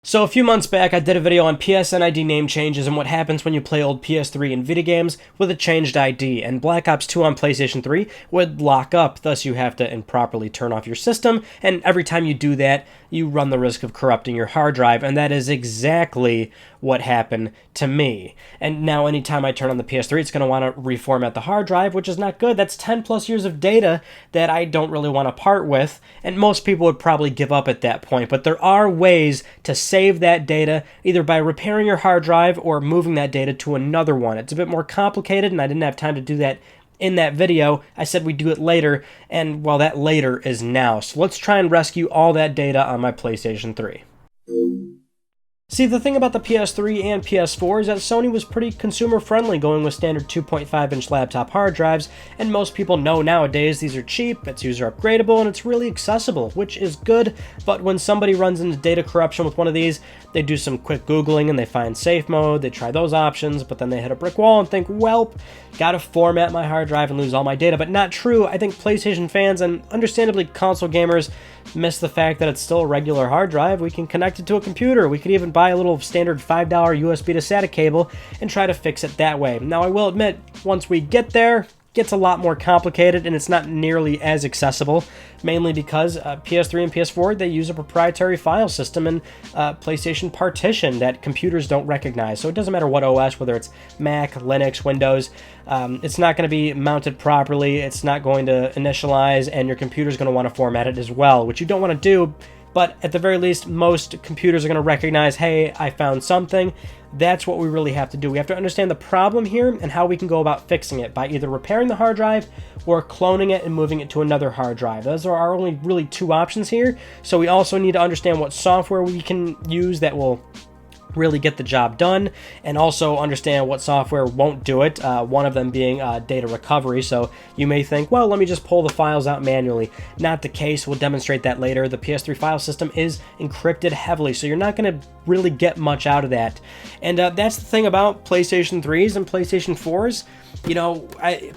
So a few months back, I did a video on PSN ID name changes and what happens when you play old PS3 and Vita games with a changed ID, and Black Ops 2 on PlayStation 3 would lock up, thus you have to improperly turn off your system, and every time you do that, you run the risk of corrupting your hard drive, and that is exactly what happened to me. And now anytime I turn on the PS3, it's going to want to reformat the hard drive, which is not good. That's 10 plus years of data that I don't really want to part with, and most people would probably give up at that point, but there are ways to save that data, either by repairing your hard drive or moving that data to another one. It's a bit more complicated, and I didn't have time to do that in that video. I said we'd do it later, and well, that later is now. So let's try and rescue all that data on my PlayStation 3. See, the thing about the PS3 and PS4 is that Sony was pretty consumer-friendly, going with standard 2.5-inch laptop hard drives, and most people know nowadays these are cheap, it's user-upgradable, and it's really accessible, which is good, but when somebody runs into data corruption with one of these, they do some quick Googling and they find safe mode, they try those options, but then they hit a brick wall and think, welp, gotta format my hard drive and lose all my data. But not true. I think PlayStation fans, and understandably console gamers, miss the fact that it's still a regular hard drive. We can connect it to a computer. We could even buy a little standard $5 USB to SATA cable and try to fix it that way. Now, I will admit, once we get there, it gets a lot more complicated and it's not nearly as accessible, mainly because PS3 and PS4, they use a proprietary file system and PlayStation partition that computers don't recognize. So it doesn't matter what OS, whether it's Mac, Linux, Windows, it's not going to be mounted properly, it's not going to initialize, and your computer's going to want to format it as well, which you don't want to do. But at the very least, most computers are going to recognize, hey, I found something. That's what we really have to do. We have to understand the problem here and how we can go about fixing it by either repairing the hard drive or cloning it and moving it to another hard drive. Those are our only really two options here. So we also need to understand what software we can use that will really get the job done, and also understand what software won't do it, one of them being data recovery. So you may think, well, let me just pull the files out manually. Not the case. We'll demonstrate that later. The PS3 file system is encrypted heavily, so you're not going to really get much out of that. And that's the thing about PlayStation 3s and PlayStation 4s. You know,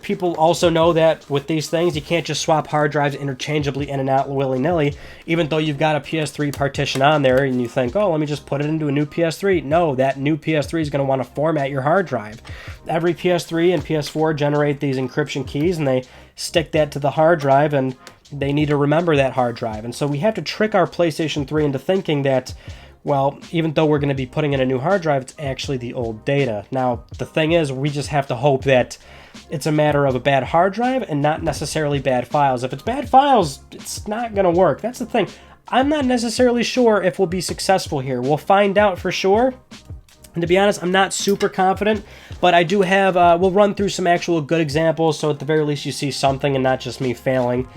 people also know that with these things, you can't just swap hard drives interchangeably in and out willy-nilly, even though you've got a PS3 partition on there and you think, oh, let me just put it into a new PS3. No, that new PS3 is going to want to format your hard drive. Every PS3 and PS4 generate these encryption keys, and they stick that to the hard drive, and they need to remember that hard drive. And so we have to trick our PlayStation 3 into thinking that, well, even though we're going to be putting in a new hard drive, it's actually the old data. Now, the thing is, we just have to hope that it's a matter of a bad hard drive and not necessarily bad files. If it's bad files, it's not going to work. That's the thing. I'm not necessarily sure if we'll be successful here. We'll find out for sure. And to be honest, I'm not super confident, but I do have, we'll run through some actual good examples, so at the very least you see something and not just me failing.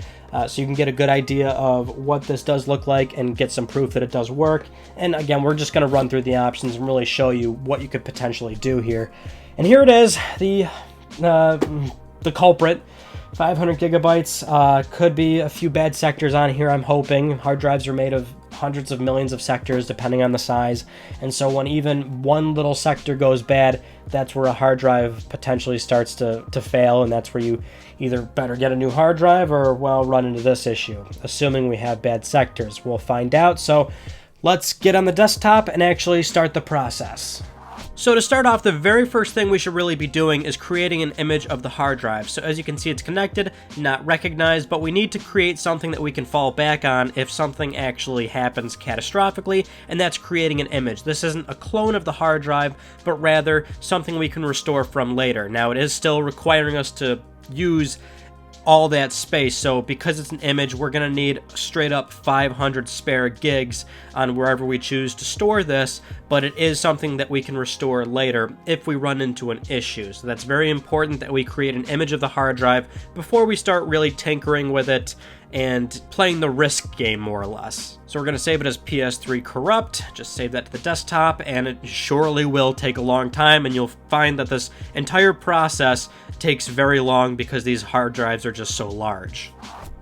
So you can get a good idea of what this does look like and get some proof that it does work. And again, we're just going to run through the options and really show you what you could potentially do here. And here it is, the culprit. 500 gigabytes, could be a few bad sectors on here, I'm hoping. Hard drives are made of hundreds of millions of sectors depending on the size, and so when even one little sector goes bad, that's where a hard drive potentially starts to fail, and that's where you either better get a new hard drive or, well, run into this issue, assuming we have bad sectors. We'll find out, so let's get on the desktop and actually start the process. So to start off, the very first thing we should really be doing is creating an image of the hard drive. So as you can see, it's connected, not recognized, but we need to create something that we can fall back on if something actually happens catastrophically, and that's creating an image. This isn't a clone of the hard drive, but rather something we can restore from later. Now, it is still requiring us to use all that space, so because it's an image, we're going to need straight up 500 spare gigs on wherever we choose to store this, but it is something that we can restore later if we run into an issue. So that's very important that we create an image of the hard drive before we start really tinkering with it and playing the risk game, more or less. So we're going to save it as PS3 corrupt, just save that to the desktop, and it surely will take a long time, and you'll find that this entire process takes very long because these hard drives are just so large.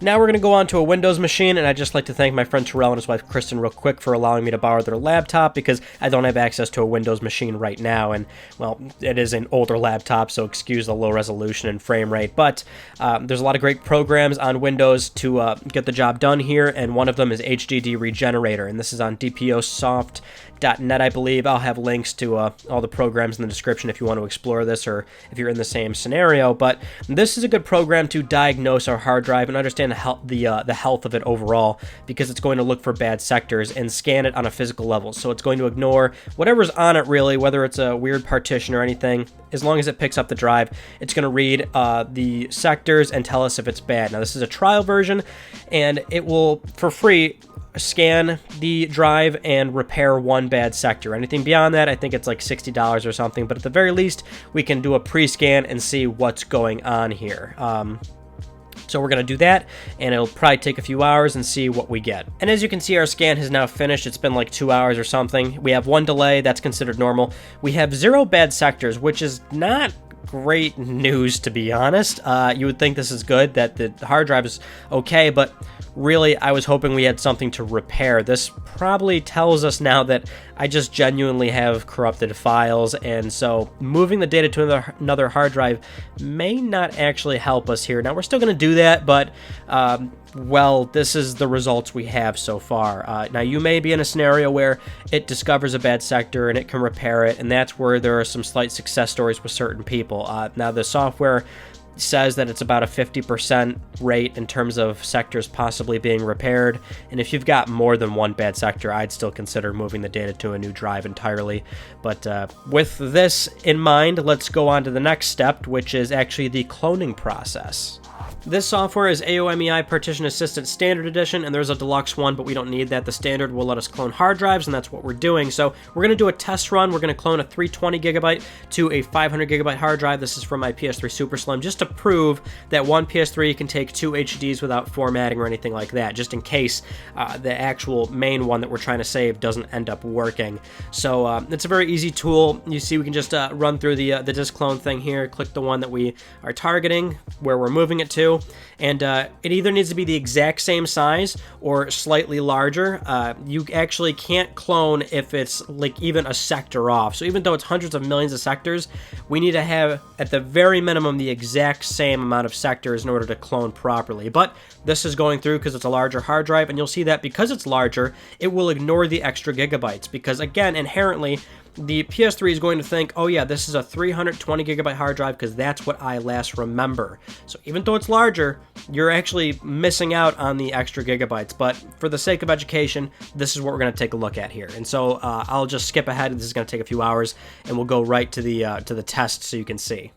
Now we're going to go on to a Windows machine, and I'd just like to thank my friend Terrell and his wife Kristen real quick for allowing me to borrow their laptop, because I don't have access to a Windows machine right now, and, well, it is an older laptop, so excuse the low resolution and frame rate, but there's a lot of great programs on Windows to get the job done here, and one of them is Hdd Regenerator, and this is on dposoft.net, I believe. I'll have links to all the programs in the description if you want to explore this, or if you're in the same scenario, but this is a good program to diagnose our hard drive and understand the health of it overall, because it's going to look for bad sectors and scan it on a physical level. So it's going to ignore whatever's on it, really, whether it's a weird partition or anything. As long as it picks up the drive, it's going to read the sectors and tell us if it's bad. Now, this is a trial version, and it will, for free, scan the drive and repair one bad sector. Anything beyond that, I think it's like $60 or something, but at the very least, we can do a pre-scan and see what's going on here. So we're going to do that, and it'll probably take a few hours and see what we get. And as you can see, our scan has now finished. It's been like 2 hours or something. We have one delay. That's considered normal. We have 0 bad sectors, which is not great news, to be honest. You would think this is good, that the hard drive is okay, but really, I was hoping we had something to repair. This probably tells us now that I just genuinely have corrupted files, and so moving the data to another hard drive may not actually help us here. Now, we're still going to do that, but, well, this is the results we have so far. Now, you may be in a scenario where it discovers a bad sector and it can repair it, and that's where there are some slight success stories with certain people. Now, the software says that it's about a 50% rate in terms of sectors possibly being repaired, and if you've got more than one bad sector, I'd still consider moving the data to a new drive entirely. But with this in mind, let's go on to the next step, which is actually the cloning process. This software is AOMEI Partition Assistant Standard Edition, and there's a deluxe one, but we don't need that. The standard will let us clone hard drives, and that's what we're doing. So we're going to do a test run. We're going to clone a 320 gigabyte to a 500 gigabyte hard drive. This is from my PS3 Super Slim, just to prove that one PS3 can take 2 HDDs without formatting or anything like that, just in case the actual main one that we're trying to save doesn't end up working. So it's a very easy tool. You see, we can just run through the disk clone thing here, click the one that we are targeting, where we're moving it to, and it either needs to be the exact same size or slightly larger. You actually can't clone if it's like even a sector off. So even though it's hundreds of millions of sectors, we need to have at the very minimum the exact same amount of sectors in order to clone properly. But this is going through because it's a larger hard drive, and you'll see that because it's larger, it will ignore the extra gigabytes, because again, inherently, the PS3 is going to think, oh yeah, this is a 320 gigabyte hard drive because that's what I last remember. So even though it's larger, you're actually missing out on the extra gigabytes. But for the sake of education, this is what we're going to take a look at here. And so I'll just skip ahead. This is going to take a few hours, and we'll go right to the test so you can see.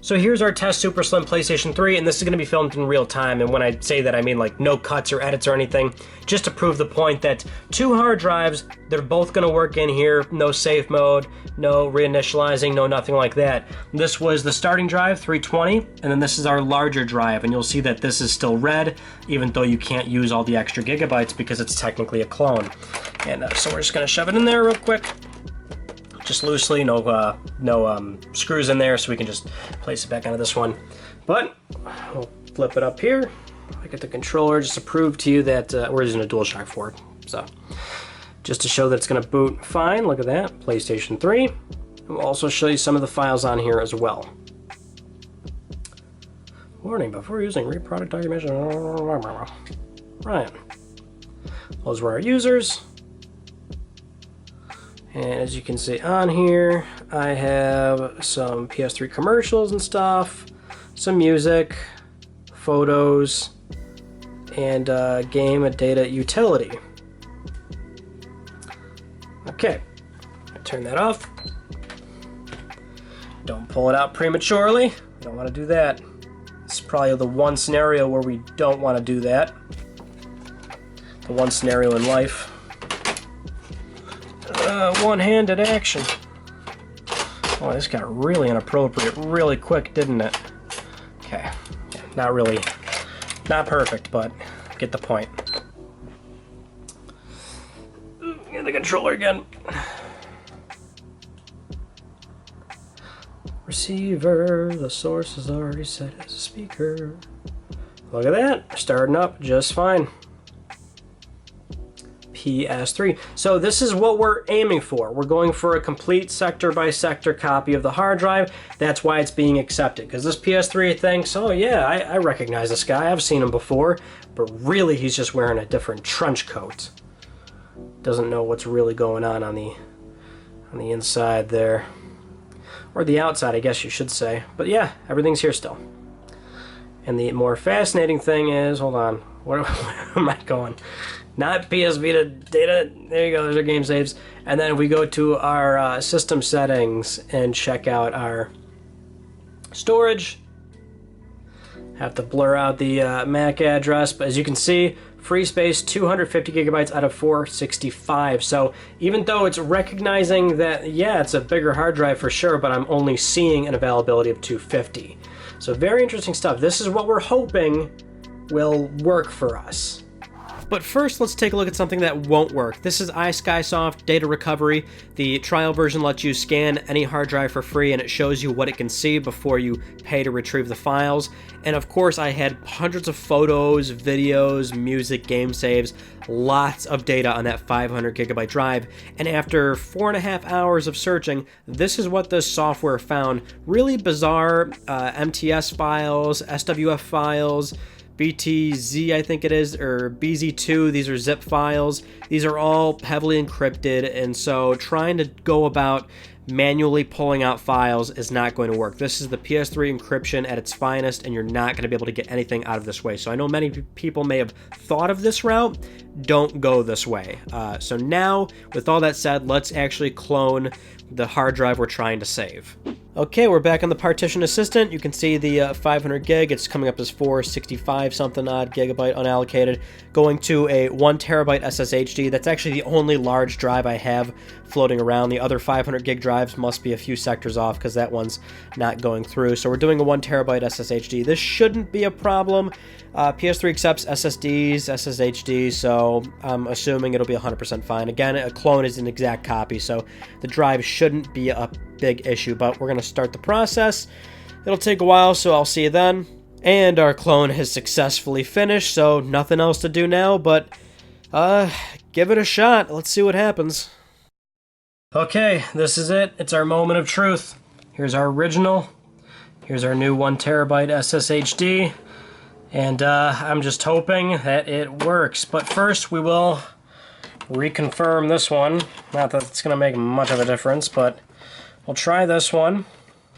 So here's our test Super Slim PlayStation 3, and this is going to be filmed in real time, and when I say that, I mean like no cuts or edits or anything, just to prove the point that 2 hard drives, they're both going to work in here, no safe mode, no reinitializing, no nothing like that. This was the starting drive, 320, and then this is our larger drive, and you'll see that this is still red, even though you can't use all the extra gigabytes because it's technically a clone. And so we're just going to shove it in there real quick. Just loosely, no screws in there, so we can just place it back onto this one. But we'll flip it up here. I get the controller just to prove to you that we're using a DualShock 4. So just to show that it's going to boot fine. Look at that, PlayStation 3. And we'll also show you some of the files on here as well. Warning: before using read product documentation. Right. Those were our users. And as you can see on here, I have some PS3 commercials and stuff, some music, photos, and game and data utility. Okay, I turn that off. Don't pull it out prematurely. We don't want to do that. This is probably the one scenario where we don't want to do that. The one scenario in life. One-handed action. Oh, this got really inappropriate really quick, didn't it? Okay, not really, not perfect, but get the point. Get the controller again. Receiver, the source is already set as a speaker. Look at that, starting up just fine. PS3. So this is what we're aiming for. We're going for a complete sector by sector copy of the hard drive. That's why it's being accepted. Because this PS3 thinks, oh yeah, I recognize this guy. I've seen him before. But really, he's just wearing a different trench coat. Doesn't know what's really going on the inside there. Or the outside, I guess you should say. But yeah, everything's here still. And the more fascinating thing is, hold on, where am I going? Not PS Vita data. There you go. There's our game saves. And then if we go to our system settings and check out our storage, have to blur out the MAC address. But as you can see, free space 250 gigabytes out of 465. So even though it's recognizing that, yeah, it's a bigger hard drive for sure, but I'm only seeing an availability of 250. So very interesting stuff. This is what we're hoping will work for us. But first, let's take a look at something that won't work. This is iSkysoft Data Recovery. The trial version lets you scan any hard drive for free, and it shows you what it can see before you pay to retrieve the files. And of course, I had hundreds of photos, videos, music, game saves, lots of data on that 500 gigabyte drive. And after 4.5 hours of searching, this is what this software found. Really bizarre MTS files, SWF files, BTZ, I think it is, or BZ2. These are zip files. These are all heavily encrypted, and so trying to go about manually pulling out files is not going to work. This is the PS3 encryption at its finest, and you're not going to be able to get anything out of this way. So I know many people may have thought of this route. Don't go this way. So now, with all that said, let's actually clone the hard drive we're trying to save. Okay, we're back on the Partition Assistant. You can see the 500 gig. It's coming up as 465 something odd gigabyte unallocated, going to a 1 terabyte SSHD. That's actually the only large drive I have floating around. The other 500 gig drives must be a few sectors off because that one's not going through. So we're doing a 1 terabyte SSHD. This shouldn't be a problem. PS3 accepts SSDs, SSHDs, so I'm assuming it'll be 100% fine. Again, a clone is an exact copy, so the drive shouldn't be a big issue, but we're going to start the process. It'll take a while, so I'll see you then. And our clone has successfully finished, so nothing else to do now, but give it a shot. Let's see what happens. Okay, this is it. It's our moment of truth. Here's our original. Here's our new 1 terabyte SSHD. And I'm just hoping that it works. But first we will reconfirm this one. Not that it's going to make much of a difference, but we'll try this one.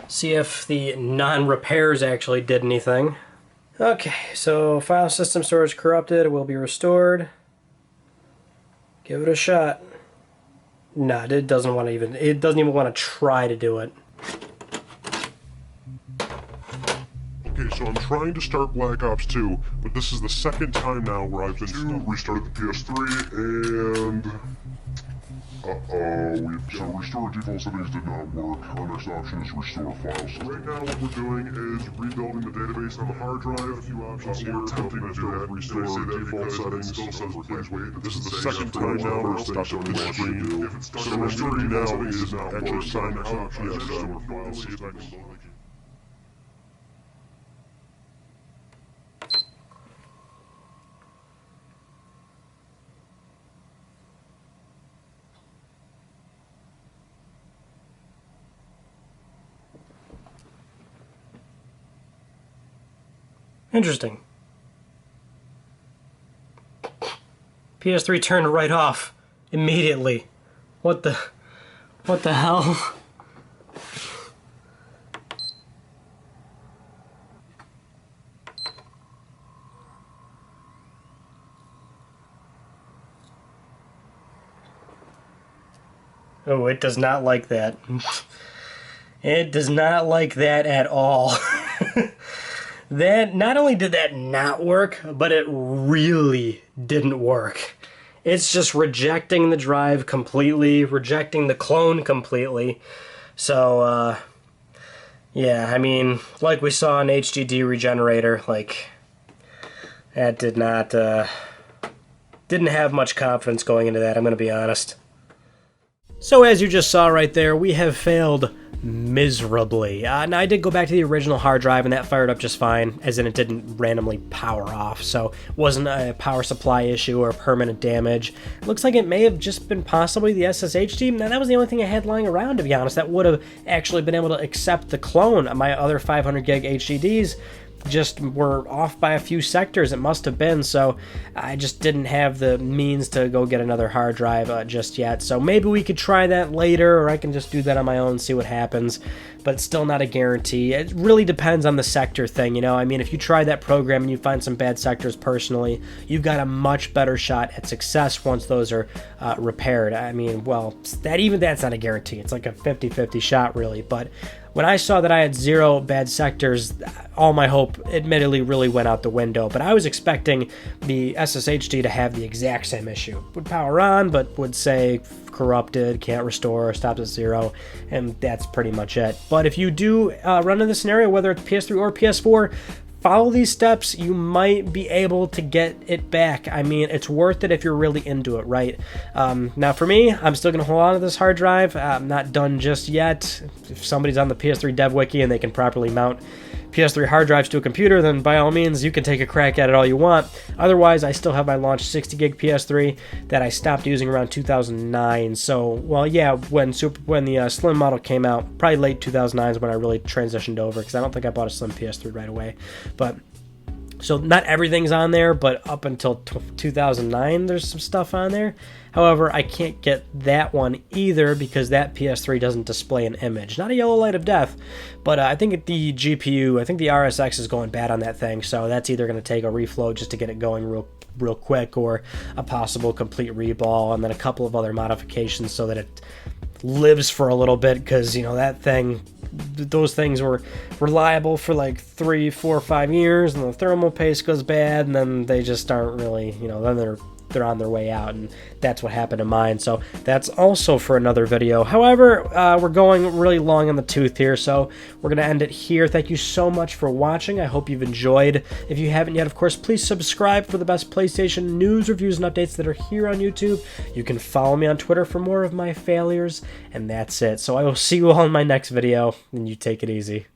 See if the non-repairs actually did anything. Okay, so file system storage corrupted. It will be restored. Give it a shot. Nah, it doesn't even want to try to do it. Okay, so I'm trying to start Black Ops 2, but this is the second time now where I've been to restart the PS3, and... so restore default settings did not work. Our next option is restore files. So right now what we're doing is rebuilding the database on the hard drive. A few options we're attempting to do that. Restore default settings. Please wait. This is the second time now we're stuck on this screen. So restoring now is actually sign up. Yeah, restore files. See if I can load it. Interesting. PS3 turned right off immediately. What the hell? Oh, it does not like that. It does not like that at all. That, not only did that not work, but it really didn't work. It's just rejecting the drive completely, rejecting the clone completely. So, yeah, I mean, like we saw in Hdd Regenerator, like, that did not, didn't have much confidence going into that, I'm gonna be honest. So as you just saw right there, we have failed miserably. Now, I did go back to the original hard drive, and that fired up just fine, as in it didn't randomly power off, so it wasn't a power supply issue or permanent damage. It looks like it may have just been possibly the SSHD. Now, that was the only thing I had lying around, to be honest. That would have actually been able to accept the clone of my other 500 gig HDDs. Just were off by a few sectors, it must have been, so I just didn't have the means to go get another hard drive just yet. So maybe we could try that later, or I can just do that on my own and see what happens, but it's still not a guarantee. It really depends on the sector thing, you know. I mean, if you try that program and you find some bad sectors personally, you've got a much better shot at success once those are repaired. I mean, well, that's not a guarantee. It's like a 50-50 shot, really, but when I saw that I had 0 bad sectors, all my hope admittedly really went out the window. But I was expecting the SSHD to have the exact same issue. Would power on, but would say corrupted, can't restore, stops at 0, and that's pretty much it. But if you do run into the scenario, whether it's PS3 or PS4, follow these steps, you might be able to get it back. I mean, it's worth it if you're really into it, right? Now, for me, I'm still going to hold on to this hard drive. I'm not done just yet. If somebody's on the PS3 dev wiki and they can properly mount PS3 hard drives to a computer, then by all means, you can take a crack at it all you want. Otherwise, I still have my launched 60 gig PS3 that I stopped using around 2009. So, well, yeah, when the Slim model came out, probably late 2009 is when I really transitioned over, because I don't think I bought a Slim PS3 right away. But so not everything's on there, but up until 2009, there's some stuff on there. However, I can't get that one either because that PS3 doesn't display an image. Not a yellow light of death, but I think the GPU, I think the RSX is going bad on that thing, so that's either going to take a reflow just to get it going real quick, or a possible complete reball, and then a couple of other modifications so that it lives for a little bit, because, you know, those things were reliable for like 3, 4, 5 years, and the thermal paste goes bad, and then they just aren't really, you know, then they're on their way out, and that's what happened to mine. So that's also for another video. However, we're going really long in the tooth here, so we're going to end it here. Thank you so much for watching. I hope you've enjoyed. If you haven't yet, of course, please subscribe for the best PlayStation news, reviews, and updates that are here on YouTube. You can follow me on Twitter for more of my failures, and that's it. So I will see you all in my next video, and you take it easy.